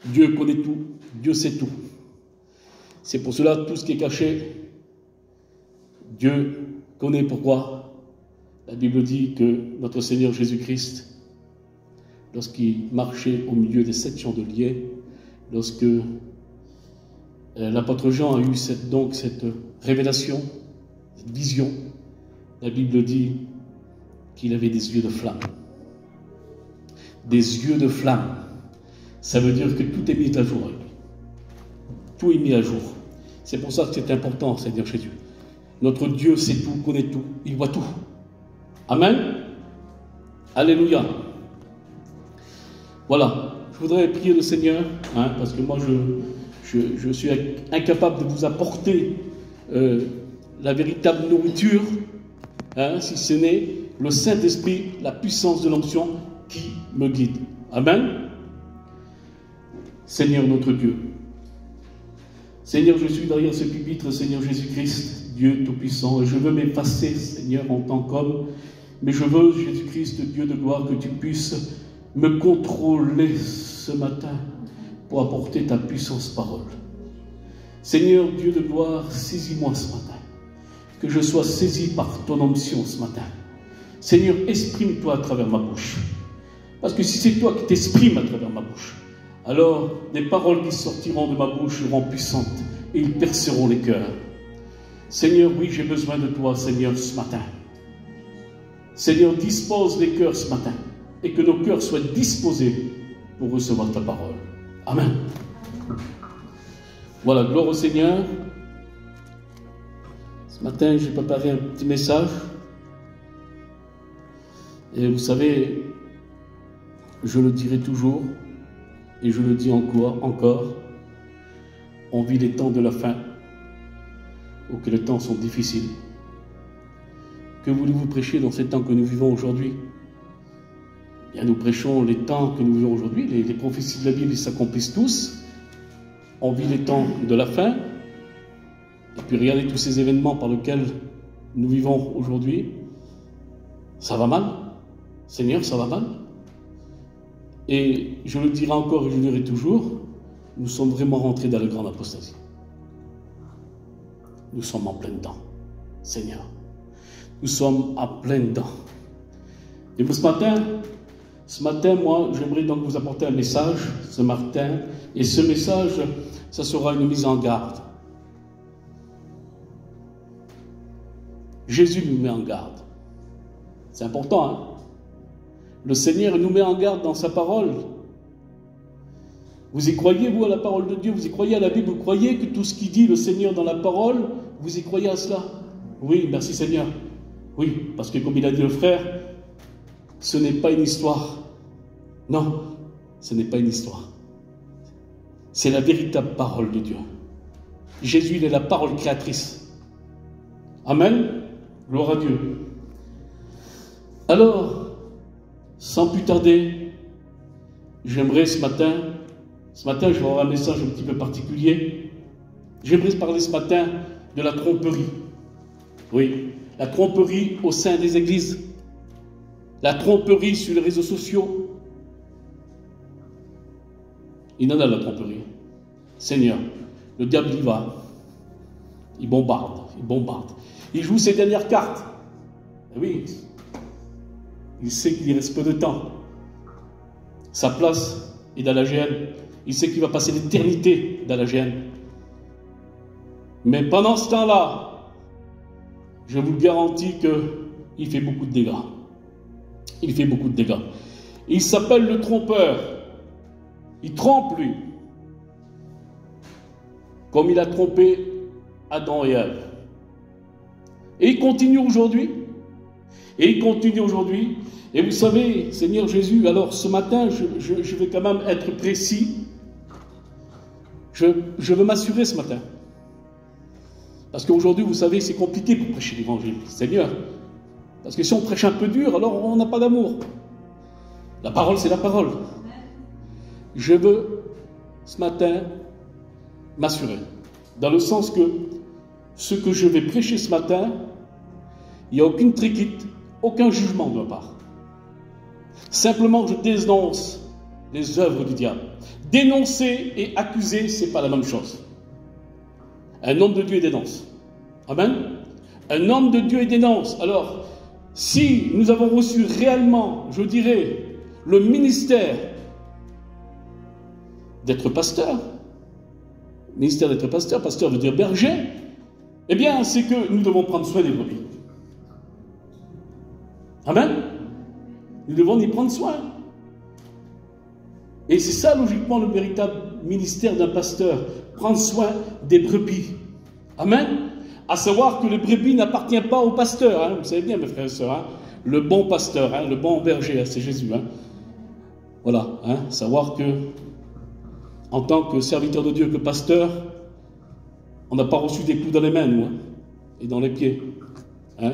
Dieu connaît tout, Dieu sait tout. C'est pour cela tout ce qui est caché, Dieu connaît. Pourquoi? La Bible dit que notre Seigneur Jésus-Christ, lorsqu'il marchait au milieu des 7 champs de liais, lorsque l'apôtre Jean a eu cette révélation, cette vision, la Bible dit qu'il avait des yeux de flamme. Des yeux de flamme. Ça veut dire que tout est mis à jour. Tout est mis à jour. C'est pour ça que c'est important, Seigneur Jésus. Notre Dieu sait tout, connaît tout, il voit tout. Amen. Alléluia. Voilà. Je voudrais prier le Seigneur, parce que moi je suis incapable de vous apporter la véritable nourriture, si ce n'est le Saint-Esprit, la puissance de l'onction qui me guide. Amen. Seigneur notre Dieu. Seigneur, je suis derrière ce pupitre, Seigneur Jésus-Christ, Dieu Tout-Puissant, et je veux m'effacer, Seigneur, en tant qu'homme, mais je veux, Jésus-Christ, Dieu de gloire, que tu puisses me contrôler ce matin pour apporter ta puissance parole. Seigneur, Dieu de gloire, saisis-moi ce matin, que je sois saisi par ton onction ce matin. Seigneur, exprime-toi à travers ma bouche, parce que si c'est toi qui t'exprimes à travers ma bouche, alors les paroles qui sortiront de ma bouche seront puissantes et ils perceront les cœurs. Seigneur, oui, j'ai besoin de toi, Seigneur, ce matin. Seigneur, dispose les cœurs ce matin et que nos cœurs soient disposés pour recevoir ta parole. Amen. Voilà, gloire au Seigneur. Ce matin, j'ai préparé un petit message. Et vous savez, je le dirai toujours, et je le dis encore, on vit les temps de la fin, ou que les temps sont difficiles. Que voulez-vous prêcher dans ces temps que nous vivons aujourd'hui? Bien, nous prêchons les temps que nous vivons aujourd'hui, les prophéties de la Bible s'accomplissent tous, on vit les temps de la fin, et puis regardez tous ces événements par lesquels nous vivons aujourd'hui, ça va mal, Seigneur, ça va mal. Et je le dirai encore et je le dirai toujours, nous sommes vraiment rentrés dans la grande apostasie. Nous sommes en plein dedans, Seigneur. Nous sommes en plein dedans. Et pour ce matin, moi, j'aimerais donc vous apporter un message ce matin. Et ce message, ça sera une mise en garde. Jésus nous met en garde. C'est important, hein? Le Seigneur nous met en garde dans sa parole. Vous y croyez, vous, à la parole de Dieu? Vous y croyez à la Bible? Vous croyez que tout ce qu'il dit le Seigneur dans la parole, vous y croyez à cela? Oui, merci Seigneur. Oui, parce que comme il a dit le frère, ce n'est pas une histoire. Non, ce n'est pas une histoire. C'est la véritable parole de Dieu. Jésus, il est la parole créatrice. Amen. Gloire à Dieu. Alors, sans plus tarder, j'aimerais ce matin, je vais avoir un message un petit peu particulier. J'aimerais parler ce matin de la tromperie. Oui, la tromperie au sein des églises, la tromperie sur les réseaux sociaux. Il en a la tromperie. Seigneur, le diable y va. Il bombarde. Il joue ses dernières cartes. Et oui, il sait qu'il y reste peu de temps. Sa place est dans la GN. Il sait qu'il va passer l'éternité dans la GN. Mais pendant ce temps-là, je vous le garantis qu'il fait beaucoup de dégâts. Il fait beaucoup de dégâts. Il s'appelle le trompeur. Il trompe, lui. Comme il a trompé Adam et Ève. Et il continue aujourd'hui. Et vous savez, Seigneur Jésus, alors ce matin, je vais quand même être précis. Je veux m'assurer ce matin. Parce qu'aujourd'hui, vous savez, c'est compliqué pour prêcher l'évangile, Seigneur. Parce que si on prêche un peu dur, alors on n'a pas d'amour. La parole, c'est la parole. Je veux, ce matin, m'assurer. Dans le sens que ce que je vais prêcher ce matin, il n'y a aucune triquite, aucun jugement de ma part. Simplement, je dénonce les œuvres du diable. Dénoncer et accuser, ce n'est pas la même chose. Un homme de Dieu dénonce. Amen. Un homme de Dieu dénonce. Alors, si nous avons reçu réellement, je dirais, le ministère d'être pasteur, pasteur veut dire berger, eh bien, c'est que nous devons prendre soin des brebis. Amen. Nous devons y prendre soin. Et c'est ça, logiquement, le véritable ministère d'un pasteur. Prendre soin des brebis. Amen. À savoir que les brebis n'appartiennent pas au pasteur. Hein. Vous savez bien, mes frères et sœurs. Hein. Le bon pasteur, hein, le bon berger, hein, c'est Jésus. Hein. Voilà. Hein. Savoir que, en tant que serviteur de Dieu, que pasteur, on n'a pas reçu des clous dans les mains, nous, hein, et dans les pieds. Hein.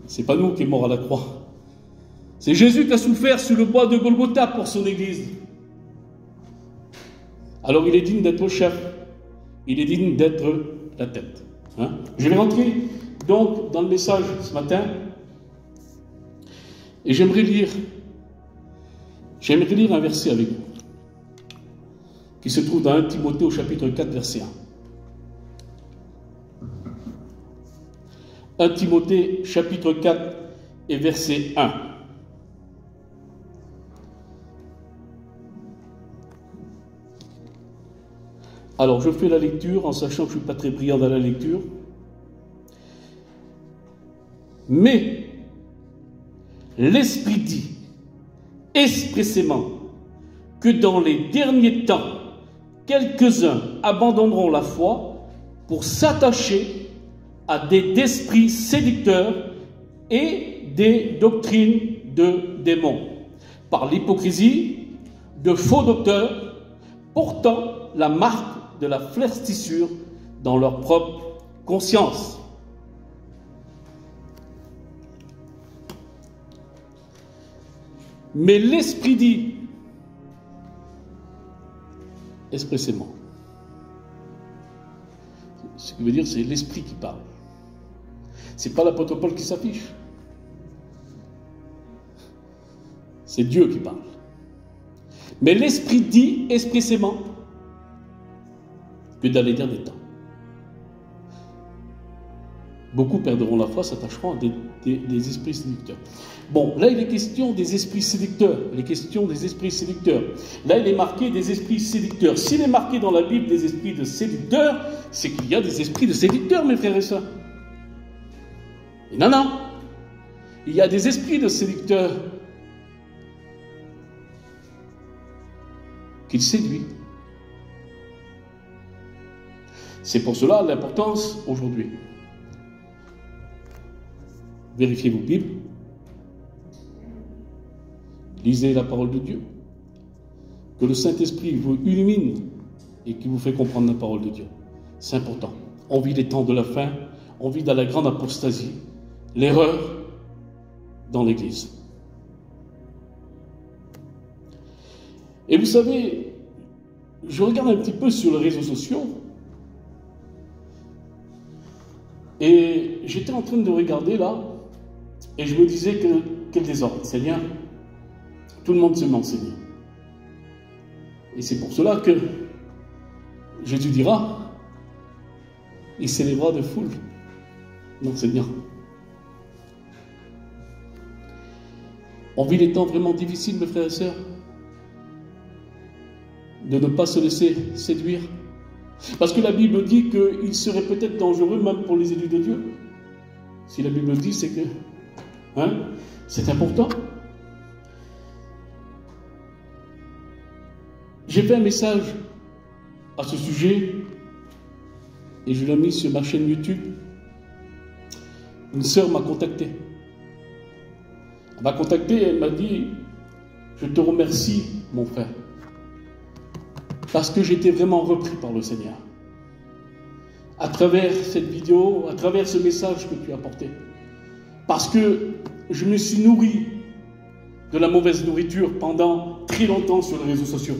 C'est pas nous qui est mort à la croix. C'est Jésus qui a souffert sur le bois de Golgotha pour son Église. Alors il est digne d'être chef. Il est digne d'être la tête. Hein? Je vais rentrer donc dans le message ce matin. Et j'aimerais lire un verset avec vous. Qui se trouve dans 1 Timothée au chapitre 4, verset 1. 1 Timothée chapitre 4 et verset 1. Alors, je fais la lecture en sachant que je ne suis pas très brillant dans la lecture. Mais, l'Esprit dit expressément que dans les derniers temps, quelques-uns abandonneront la foi pour s'attacher à d'esprits séducteurs et des doctrines de démons, par l'hypocrisie de faux docteurs portant la marque de la fleurtissure dans leur propre conscience. Mais l'Esprit dit expressément. Ce qui veut dire c'est l'Esprit qui parle. C'est pas l'apôtre Paul qui s'affiche. C'est Dieu qui parle. Mais l'Esprit dit expressément que dans les derniers temps, beaucoup perdront la foi, s'attacheront à des esprits séducteurs. Bon, là il est question des esprits séducteurs. Il est question des esprits séducteurs. Là il est marqué des esprits séducteurs. S'il est marqué dans la Bible des esprits de séducteurs, c'est qu'il y a des esprits de séducteurs, mes frères et sœurs. Et non, non. Il y a des esprits de séducteurs qu'il séduit. C'est pour cela l'importance aujourd'hui. Vérifiez vos Bibles. Lisez la parole de Dieu. Que le Saint-Esprit vous illumine et qui vous fait comprendre la parole de Dieu. C'est important. On vit les temps de la fin. On vit dans la grande apostasie. L'erreur dans l'Église. Et vous savez, je regarde un petit peu sur les réseaux sociaux. Et j'étais en train de regarder là, et je me disais quel désordre, Seigneur. Tout le monde se m'enseigne. Et c'est pour cela que Jésus dira, il s'élèvera de foule. Non, Seigneur. On vit des temps vraiment difficiles, mes frères et sœurs, de ne pas se laisser séduire. Parce que la Bible dit qu'il serait peut-être dangereux même pour les élus de Dieu. Si la Bible dit, c'est que c'est important. J'ai fait un message à ce sujet et je l'ai mis sur ma chaîne YouTube. Une sœur m'a contacté. Elle m'a contacté et elle m'a dit « Je te remercie, mon frère. » Parce que j'étais vraiment repris par le Seigneur. À travers cette vidéo, à travers ce message que tu as porté. Parce que je me suis nourri de la mauvaise nourriture pendant très longtemps sur les réseaux sociaux.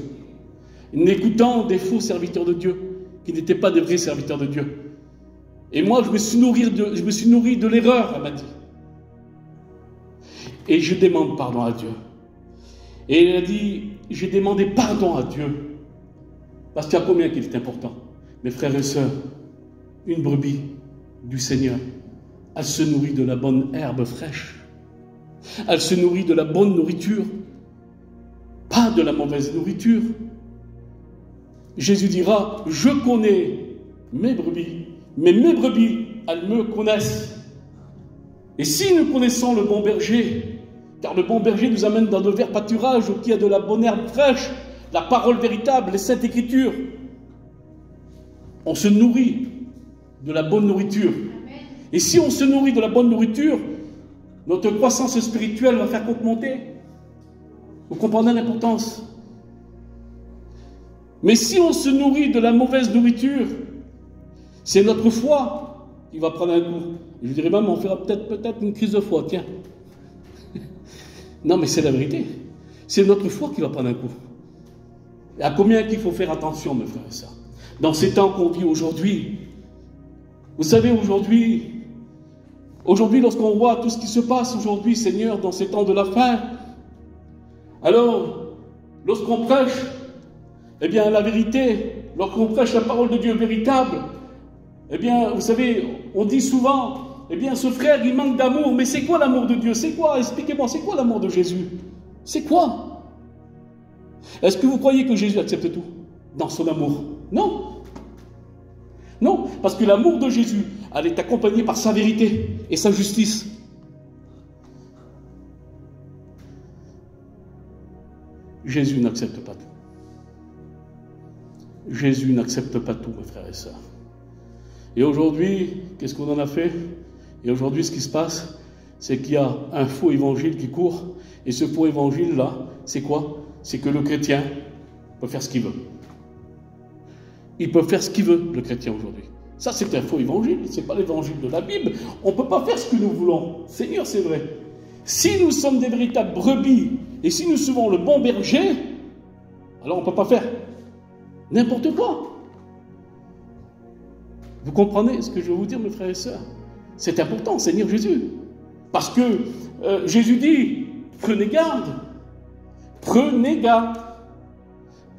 En écoutant des faux serviteurs de Dieu, qui n'étaient pas des vrais serviteurs de Dieu. Et moi, je me suis nourri de l'erreur, elle m'a dit. Et je demande pardon à Dieu. Et elle a dit, j'ai demandé pardon à Dieu Parce qu'il y a combien qu'il est important? Mes frères et sœurs, une brebis du Seigneur, elle se nourrit de la bonne herbe fraîche. Elle se nourrit de la bonne nourriture, pas de la mauvaise nourriture. Jésus dira, je connais mes brebis, mais mes brebis, elles me connaissent. Et si nous connaissons le bon berger, car le bon berger nous amène dans de verts pâturages où il y a de la bonne herbe fraîche, la parole véritable, les saintes écritures, on se nourrit de la bonne nourriture. Et si on se nourrit de la bonne nourriture, notre croissance spirituelle va faire qu'augmenter. Vous comprenez l'importance? Mais si on se nourrit de la mauvaise nourriture, c'est notre foi qui va prendre un coup. Je dirais même, on fera peut-être une crise de foi, tiens. Non, mais c'est la vérité. C'est notre foi qui va prendre un coup. Et à combien qu'il faut faire attention, mes frères et sœurs, dans ces temps qu'on vit aujourd'hui. Vous savez, aujourd'hui, lorsqu'on voit tout ce qui se passe aujourd'hui, Seigneur, dans ces temps de la fin, alors, lorsqu'on prêche, eh bien, la vérité, lorsqu'on prêche la parole de Dieu véritable, eh bien, vous savez, on dit souvent, eh bien, ce frère, il manque d'amour, mais c'est quoi l'amour de Dieu? C'est quoi? Expliquez-moi, c'est quoi l'amour de Jésus? C'est quoi? Est-ce que vous croyez que Jésus accepte tout dans son amour? Non. Non, parce que l'amour de Jésus, elle est accompagnée par sa vérité et sa justice. Jésus n'accepte pas tout. Jésus n'accepte pas tout, mes frères et sœurs. Et aujourd'hui, qu'est-ce qu'on en a fait? Et aujourd'hui, ce qui se passe, c'est qu'il y a un faux évangile qui court. Et ce faux évangile-là, c'est quoi? C'est que le chrétien peut faire ce qu'il veut. Il peut faire ce qu'il veut, le chrétien, aujourd'hui. Ça, c'est un faux évangile. Ce n'est pas l'évangile de la Bible. On ne peut pas faire ce que nous voulons. Seigneur, c'est vrai. Si nous sommes des véritables brebis, et si nous suivons le bon berger, alors on ne peut pas faire n'importe quoi. Vous comprenez ce que je veux vous dire, mes frères et sœurs? C'est important, Seigneur Jésus. Parce que Jésus dit, prenez garde. Prenez garde.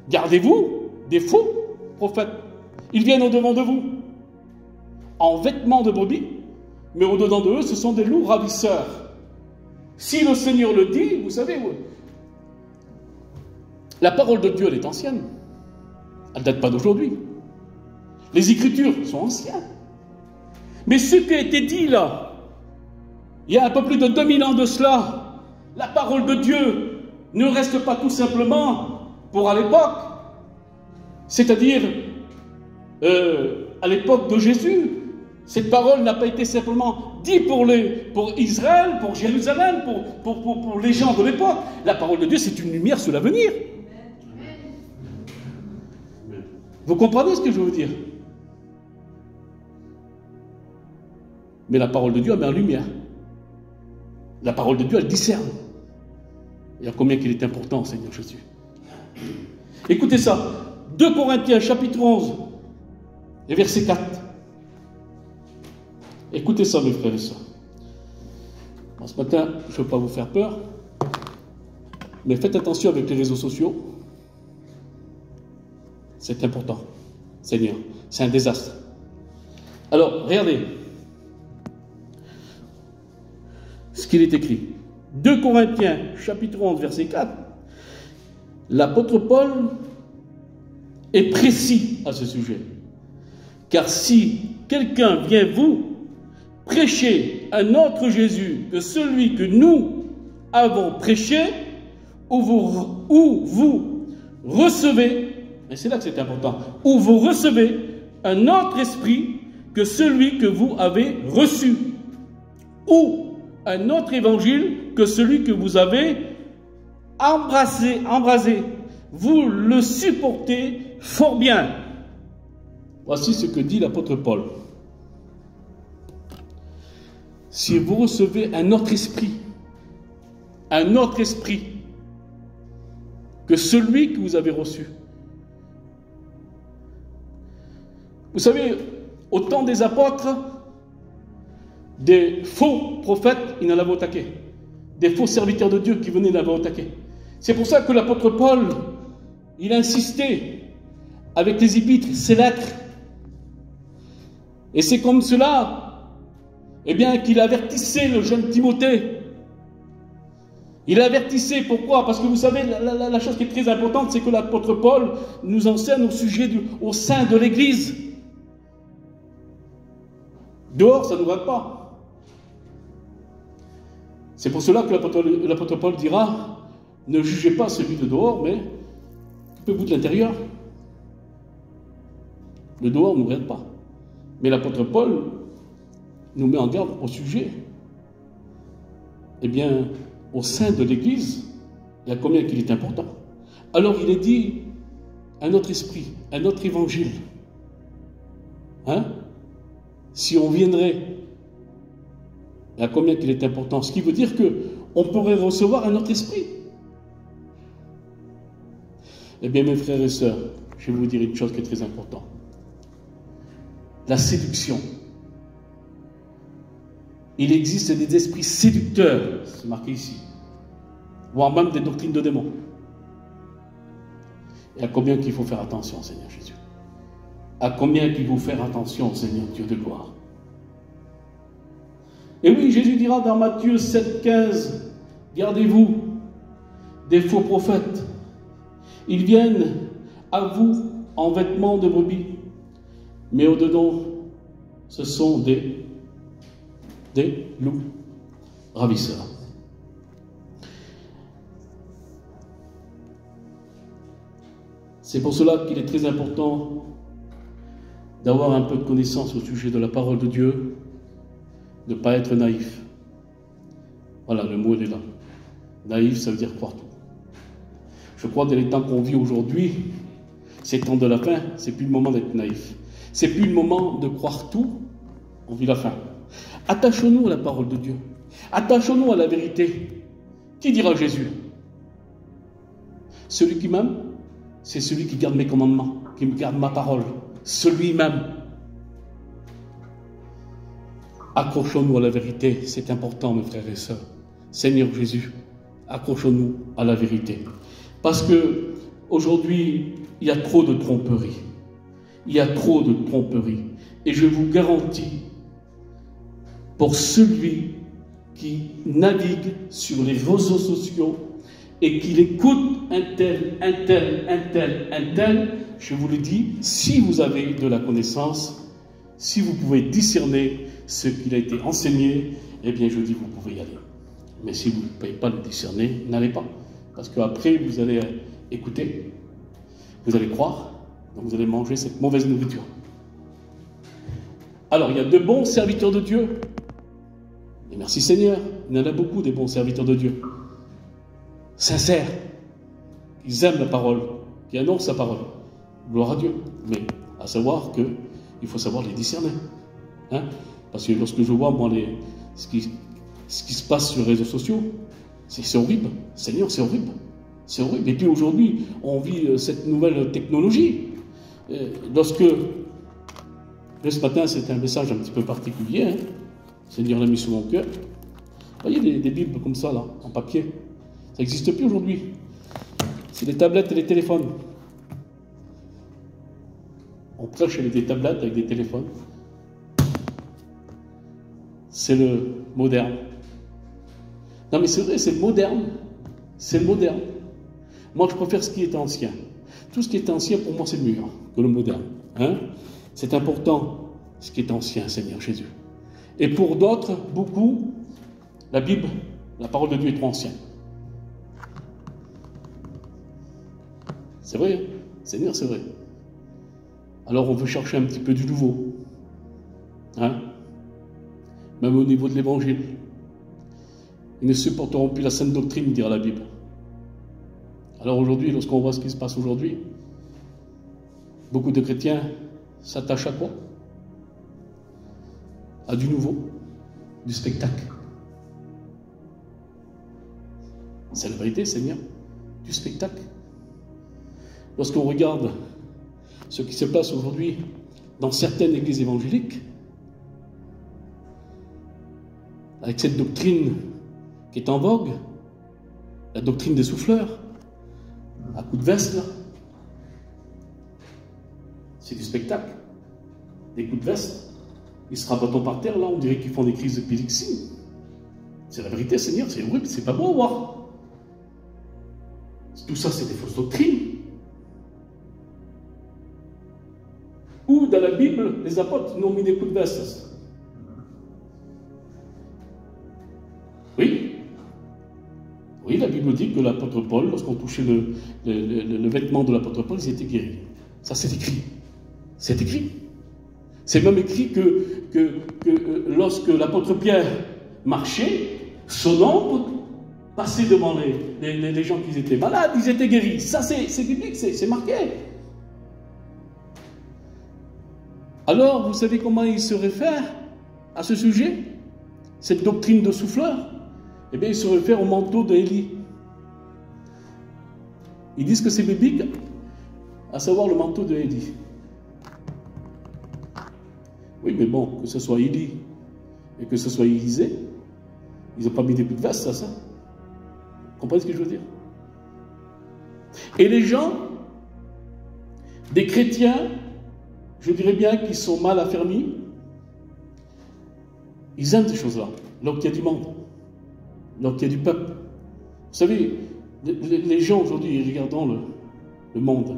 Gardez-vous des faux prophètes. Ils viennent au-devant de vous, en vêtements de brebis, mais au-dedans de eux, ce sont des loups ravisseurs. Si le Seigneur le dit, vous savez, la parole de Dieu, elle est ancienne. Elle ne date pas d'aujourd'hui. Les Écritures sont anciennes. Mais ce qui a été dit là, il y a un peu plus de 2000 ans de cela, la parole de Dieu ne reste pas tout simplement pour à l'époque. C'est-à-dire, à l'époque de Jésus, cette parole n'a pas été simplement dite pour Israël, pour Jérusalem, pour les gens de l'époque. La parole de Dieu, c'est une lumière sur l'avenir. Vous comprenez ce que je veux dire? Mais la parole de Dieu, elle met en lumière. La parole de Dieu, elle discerne. Il y a combien qu'il est important, Seigneur Jésus. Écoutez ça. 2 Corinthiens, chapitre 11, et verset 4. Écoutez ça, mes frères et sœurs. Ce matin, je ne veux pas vous faire peur, mais faites attention avec les réseaux sociaux. C'est important, Seigneur. C'est un désastre. Alors, regardez ce qu'il est écrit. 2 Corinthiens, chapitre 11, verset 4. L'apôtre Paul est précis à ce sujet. Car si quelqu'un vient vous prêcher un autre Jésus que celui que nous avons prêché, ou vous recevez, et c'est là que c'est important, ou vous recevez un autre esprit que celui que vous avez reçu, ou un autre évangile que celui que vous avez embrasé, vous le supportez fort bien. Voici ce que dit l'apôtre Paul. Si vous recevez un autre esprit que celui que vous avez reçu. Vous savez, au temps des apôtres, des faux prophètes, ils en avaient au taquet. Des faux serviteurs de Dieu qui venaient l'avaient au taquet. C'est pour ça que l'apôtre Paul, il insistait avec les épîtres, ses lettres. Et c'est comme cela, eh bien, qu'il avertissait le jeune Timothée. Il avertissait, pourquoi? Parce que vous savez, la chose qui est très importante, c'est que l'apôtre Paul nous enseigne au sujet au sein de l'Église. Dehors, ça ne nous regarde pas. C'est pour cela que l'apôtre Paul dira, ne jugez pas celui de dehors, mais occupez-vous de l'intérieur. Le dehors ne nous regarde pas. Mais l'apôtre Paul nous met en garde au sujet. Eh bien, au sein de l'Église, il y a combien qu'il est important. Alors il est dit, un autre esprit, un autre évangile. Hein? Si on viendrait, il y a combien qu'il est important. Ce qui veut dire qu'on pourrait recevoir un autre esprit. Eh bien, mes frères et sœurs, je vais vous dire une chose qui est très importante. La séduction. Il existe des esprits séducteurs, c'est marqué ici, voire même des doctrines de démons. Et à combien qu'il faut faire attention, Seigneur Jésus? À combien qu'il faut faire attention, Seigneur Dieu de gloire? Et oui, Jésus dira dans Matthieu 7,15, gardez-vous des faux prophètes. Ils viennent à vous en vêtements de brebis, mais au-dedans, ce sont des loups ravisseurs. C'est pour cela qu'il est très important d'avoir un peu de connaissance au sujet de la parole de Dieu, de ne pas être naïf. Voilà, le mot est là. Naïf, ça veut dire croire tout. Je crois que dans les temps qu'on vit aujourd'hui, ces temps de la fin, c'est plus le moment d'être naïf. C'est plus le moment de croire tout, on vit la fin. Attachons-nous à la parole de Dieu. Attachons-nous à la vérité. Qui dira Jésus? Celui qui m'aime, c'est celui qui garde mes commandements, qui me garde ma parole. Celui-même. Accrochons-nous à la vérité, c'est important, mes frères et sœurs. Seigneur Jésus, accrochons-nous à la vérité. Parce que aujourd'hui, il y a trop de tromperie. Il y a trop de tromperie. Et je vous garantis, pour celui qui navigue sur les réseaux sociaux et qu'il écoute un tel, je vous le dis, si vous avez de la connaissance, si vous pouvez discerner ce qu'il a été enseigné, eh bien je dis vous pouvez y aller. Mais si vous ne pouvez pas le discerner, n'allez pas. Parce qu'après vous allez écouter, vous allez croire, donc vous allez manger cette mauvaise nourriture. Alors il y a de bons serviteurs de Dieu. Et merci Seigneur, il y en a beaucoup des bons serviteurs de Dieu. Sincères, ils aiment la parole, qui annoncent sa parole. Gloire à Dieu. Mais à savoir qu'il faut savoir les discerner. Hein? Parce que lorsque je vois, moi, ce qui se passe sur les réseaux sociaux, c'est horrible. Seigneur, c'est horrible. C'est horrible. Et puis aujourd'hui, on vit cette nouvelle technologie. Ce matin, c'était un message un petit peu particulier. Hein? Seigneur l'a mis sur mon cœur. Vous voyez des Bibles comme ça, là, en papier. Ça n'existe plus aujourd'hui. C'est les tablettes et les téléphones. On prêche avec des tablettes, avec des téléphones. C'est le moderne. Non mais c'est vrai, c'est le moderne. C'est le moderne. Moi je préfère ce qui est ancien. Tout ce qui est ancien pour moi c'est mieux que le moderne. Hein? C'est important ce qui est ancien, Seigneur Jésus. Et pour d'autres, beaucoup, la Bible, la parole de Dieu est trop ancienne. C'est vrai, hein? Seigneur, c'est vrai. Alors on veut chercher un petit peu du nouveau. Hein? Même au niveau de l'évangile. Ils ne supporteront plus la sainte doctrine, dira la Bible. Alors aujourd'hui, lorsqu'on voit ce qui se passe aujourd'hui, beaucoup de chrétiens s'attachent à quoi? À du nouveau, du spectacle. C'est la vérité, Seigneur, du spectacle. Lorsqu'on regarde ce qui se passe aujourd'hui dans certaines églises évangéliques, avec cette doctrine qui est en vogue, la doctrine des souffleurs, à coups de veste, là. C'est du spectacle. Des coups de veste. Ils se rabattent par terre, là, on dirait qu'ils font des crises d'épilepsie. C'est la vérité, Seigneur, c'est horrible, c'est pas beau à voir. Tout ça, c'est des fausses doctrines. Où dans la Bible, les apôtres nous ont mis des coups de veste? Oui. Oui, la Bible dit que l'apôtre Paul, lorsqu'on touchait le vêtement de l'apôtre Paul, ils étaient guéris. Ça, c'est écrit. C'est écrit. C'est même écrit que lorsque l'apôtre Pierre marchait, son ombre passait devant les gens qui étaient malades, ils étaient guéris. Ça, c'est biblique, c'est marqué. Alors, vous savez comment il se réfère à ce sujet? Cette doctrine de souffleur? Eh bien, il se réfère au manteau d'Élie. Ils disent que c'est biblique, à savoir le manteau d'Élie. Oui, mais bon, que ce soit Élie et que ce soit Élisée, ils n'ont pas mis des coups de veste, ça. Vous comprenez ce que je veux dire? Et les gens, des chrétiens, je dirais bien qu'ils sont mal affermis, ils aiment ces choses-là, alors qu'il y a du monde, alors qu'il y a du peuple. Vous savez, les gens aujourd'hui, regardons le monde.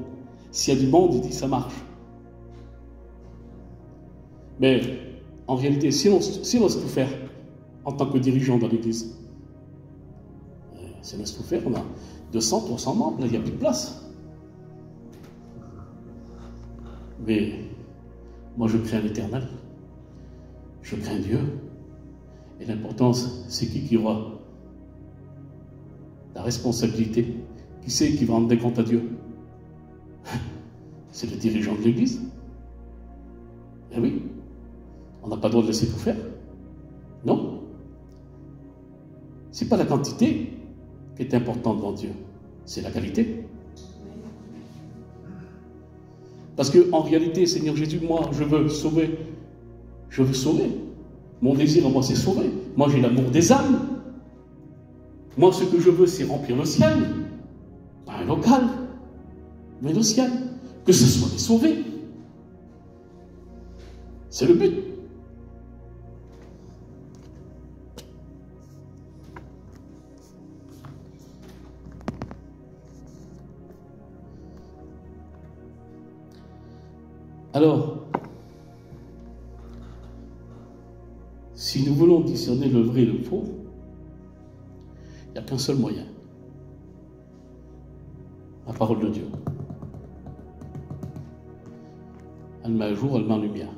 S'il y a du monde, ils disent ça marche. Mais en réalité, si on laisse tout faire en tant que dirigeant dans l'Église, si on laisse tout faire, on a 200, 300 membres, là il n'y a plus de place. Mais moi je crains l'Éternel, je crains Dieu. Et l'importance, c'est qui aura la responsabilité? Qui c'est qui va rendre des comptes à Dieu? C'est le dirigeant de l'Église. Eh oui, on n'a pas le droit de laisser tout faire. Non. C'est pas la quantité qui est importante devant Dieu, c'est la qualité. Parce qu'en réalité, Seigneur Jésus, moi, je veux sauver. Je veux sauver. Mon désir à moi, c'est sauver. Moi, j'ai l'amour des âmes. Moi, ce que je veux, c'est remplir le ciel. Pas un local, mais le ciel. Que ce soit des sauvés. C'est le but. Alors, si nous voulons discerner le vrai et le faux, il n'y a qu'un seul moyen. La parole de Dieu. Elle met à jour, elle met en lumière.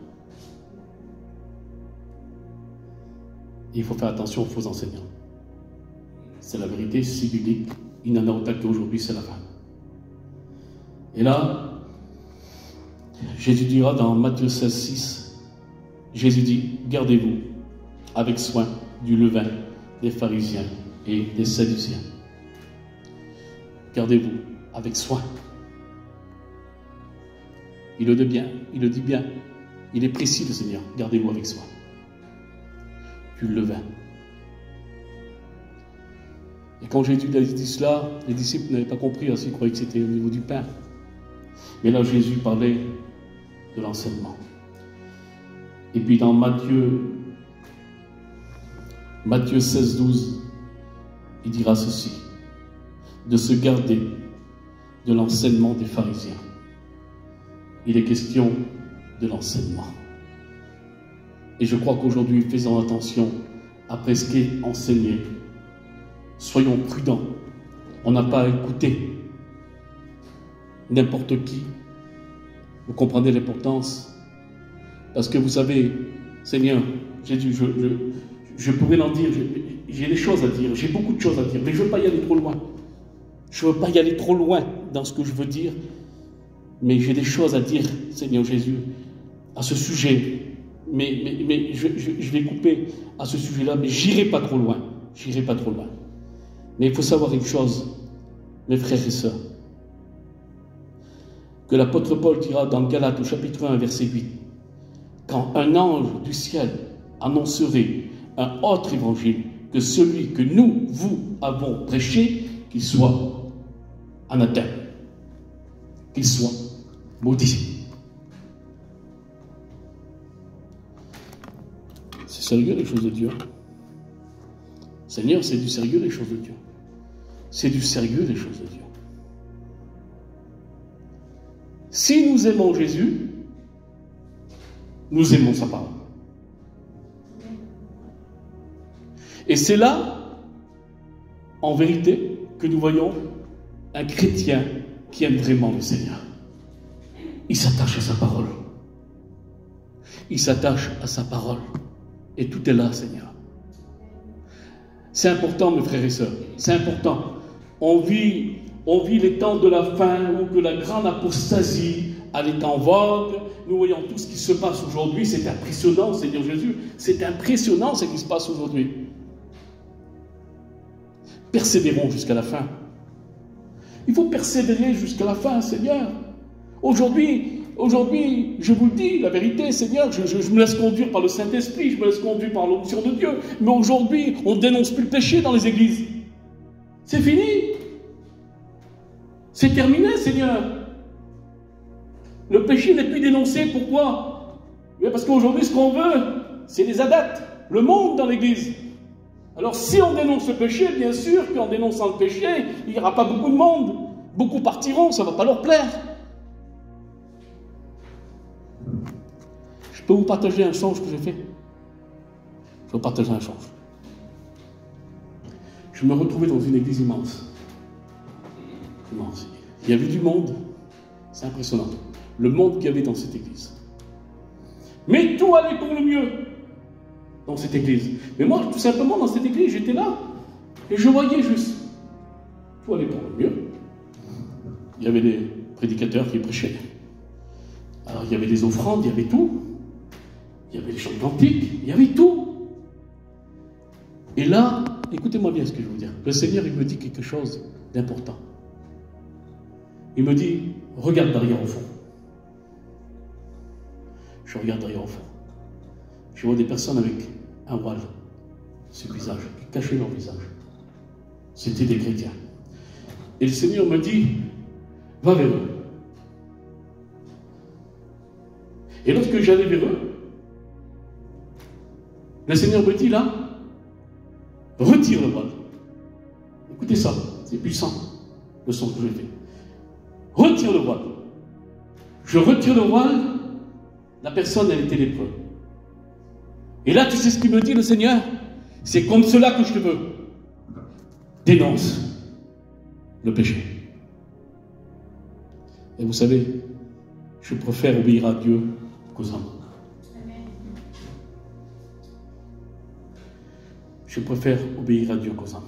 Et il faut faire attention aux faux enseignants. C'est la vérité, c'est biblique. Il n'en a autant qu'aujourd'hui, c'est la fin. Et là, Jésus dira dans Matthieu 16, 6, Jésus dit, gardez-vous avec soin du levain des pharisiens et des sadduciens. Gardez-vous avec soin. Il le dit bien, il est précis le Seigneur, gardez-vous avec soin. Du levain. Et quand Jésus a dit cela, les disciples n'avaient pas compris, ils croyaient que c'était au niveau du pain. Mais là, Jésus parlait de l'enseignement. Et puis dans Matthieu 16, 12, il dira ceci, de se garder de l'enseignement des pharisiens. Il est question de l'enseignement. Et je crois qu'aujourd'hui, faisons attention après ce qui est enseigné. Soyons prudents. On n'a pas à écouter n'importe qui. Vous comprenez l'importance? Parce que vous savez, Seigneur, Jésus, je pourrais en dire, j'ai des choses à dire, j'ai beaucoup de choses à dire, mais je ne veux pas y aller trop loin. Je ne veux pas y aller trop loin dans ce que je veux dire, mais j'ai des choses à dire, Seigneur Jésus, à ce sujet. Mais je vais couper à ce sujet-là, mais j'irai pas trop loin. J'irai pas trop loin. Mais il faut savoir une chose, mes frères et sœurs, que l'apôtre Paul dira dans Galates au chapitre 1, verset 8, quand un ange du ciel annoncerait un autre évangile que celui que nous, vous, avons prêché, qu'il soit anathème, qu'il soit maudit. sérieux les choses de Dieu. Seigneur, c'est du sérieux les choses de Dieu. C'est du sérieux les choses de Dieu. Si nous aimons Jésus, nous aimons sa parole. Et c'est là, en vérité, que nous voyons un chrétien qui aime vraiment le Seigneur. Il s'attache à sa parole. Il s'attache à sa parole. Et tout est là, Seigneur. C'est important, mes frères et sœurs. C'est important. On vit les temps de la fin où que la grande apostasie est en vogue. Nous voyons tout ce qui se passe aujourd'hui. C'est impressionnant, Seigneur Jésus. C'est impressionnant ce qui se passe aujourd'hui. Persévérons jusqu'à la fin. Il faut persévérer jusqu'à la fin, Seigneur. Aujourd'hui, je vous le dis, la vérité, Seigneur, je me laisse conduire par le Saint-Esprit, je me laisse conduire par l'onction de Dieu. Mais aujourd'hui, on ne dénonce plus le péché dans les églises. C'est fini. C'est terminé, Seigneur. Le péché n'est plus dénoncé. Pourquoi? Parce qu'aujourd'hui, ce qu'on veut, c'est les adeptes, le monde dans l'église. Alors, si on dénonce le péché, bien sûr qu'en dénonçant le péché, il n'y aura pas beaucoup de monde. Beaucoup partiront, ça ne va pas leur plaire. Je peux vous partager un songe que j'ai fait. Je vais vous partager un songe. Je me retrouvais dans une église immense. Immense. Il y avait du monde. C'est impressionnant. Le monde qu'il y avait dans cette église. Mais tout allait pour le mieux dans cette église. Mais moi, tout simplement, dans cette église, j'étais là. Et je voyais juste. Tout allait pour le mieux. Il y avait des prédicateurs qui prêchaient. Alors, il y avait des offrandes, il y avait tout. Il y avait les chants cantiques, il y avait tout. Et là, écoutez-moi bien ce que je vais vous dire. Le Seigneur, il me dit quelque chose d'important. Il me dit, regarde derrière au fond. Je regarde derrière au fond. Je vois des personnes avec un voile sur le visage, qui cachaient leur visage. C'était des chrétiens. Et le Seigneur me dit, va vers eux. Et lorsque j'allais vers eux, le Seigneur me dit là, retire le voile. Écoutez ça, c'est puissant, le son que j'ai fait. Retire le voile. Je retire le voile, la personne, elle était lépreuse. Et là, tu sais ce qu'il me dit, le Seigneur? C'est comme cela que je te veux. Dénonce le péché. Et vous savez, je préfère obéir à Dieu qu'aux hommes. Je préfère obéir à Dieu qu'aux hommes.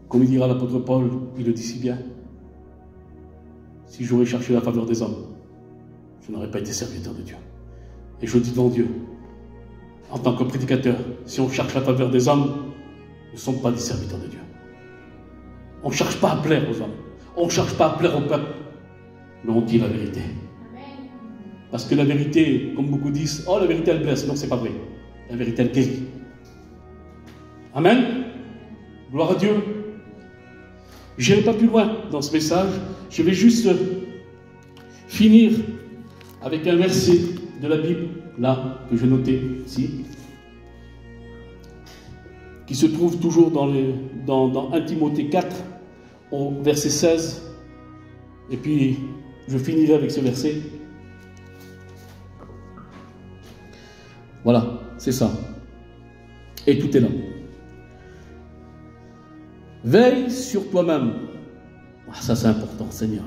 Comme il dira l'apôtre Paul, il le dit si bien, si j'aurais cherché la faveur des hommes, je n'aurais pas été serviteur de Dieu. Et je dis devant Dieu, en tant que prédicateur, si on cherche la faveur des hommes, nous ne sommes pas des serviteurs de Dieu. On ne cherche pas à plaire aux hommes, on ne cherche pas à plaire au peuple, mais on dit la vérité. Parce que la vérité, comme beaucoup disent, oh la vérité elle blesse, non c'est pas vrai. La vérité, elle guérit. Amen. Gloire à Dieu. Je n'irai pas plus loin dans ce message. Je vais juste finir avec un verset de la Bible, là, que j'ai noté ici, qui se trouve toujours dans 1 Timothée 4, au verset 16. Et puis, je finirai avec ce verset. Voilà, c'est ça. Et tout est là. Veille sur toi-même. Ah, ça, c'est important, Seigneur.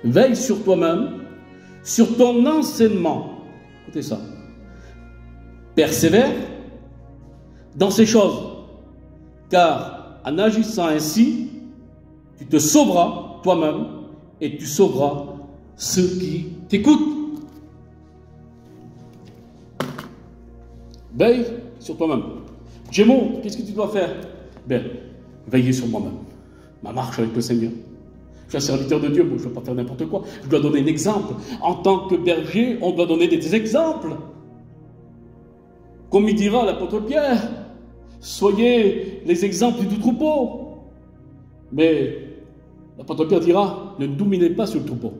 Veille sur toi-même, sur ton enseignement. Écoutez ça. Persévère dans ces choses, car en agissant ainsi, tu te sauveras toi-même et tu sauveras ceux qui t'écoutent. Veille sur toi-même. Gémeaux, qu'est-ce que tu dois faire? Ben, veiller sur moi-même. Ma marche avec le Seigneur. Je suis un serviteur de Dieu, bon, je ne vais pas faire n'importe quoi. Je dois donner un exemple. En tant que berger, on doit donner des exemples. Comme il dira l'apôtre Pierre, soyez les exemples du troupeau. Mais l'apôtre Pierre dira, ne dominez pas sur le troupeau.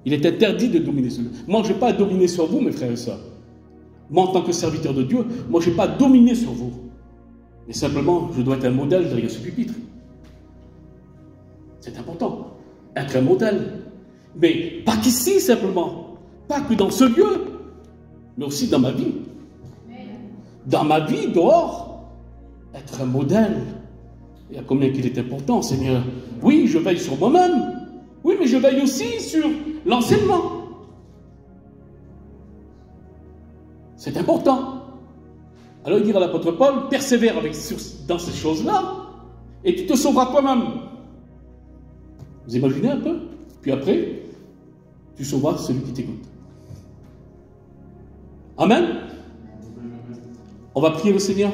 Il est interdit de dominer sur lui. Moi, je n'ai pas à dominer sur vous, mes frères et sœurs. Moi, en tant que serviteur de Dieu, moi, je n'ai pas à dominer sur vous. Mais simplement, je dois être un modèle derrière ce pupitre. C'est important. Être un modèle. Mais pas qu'ici, simplement. Pas que dans ce lieu. Mais aussi dans ma vie. Dans ma vie, dehors. Être un modèle. Et à combien qu'il est important, Seigneur. Oui, je veille sur moi-même. Oui, mais je veille aussi sur l'enseignement. C'est important. Alors il dit à l'apôtre Paul, persévère dans ces choses-là, et tu te sauveras toi-même. Vous imaginez un peu? Puis après, tu sauveras celui qui t'écoute. Amen. On va prier le Seigneur.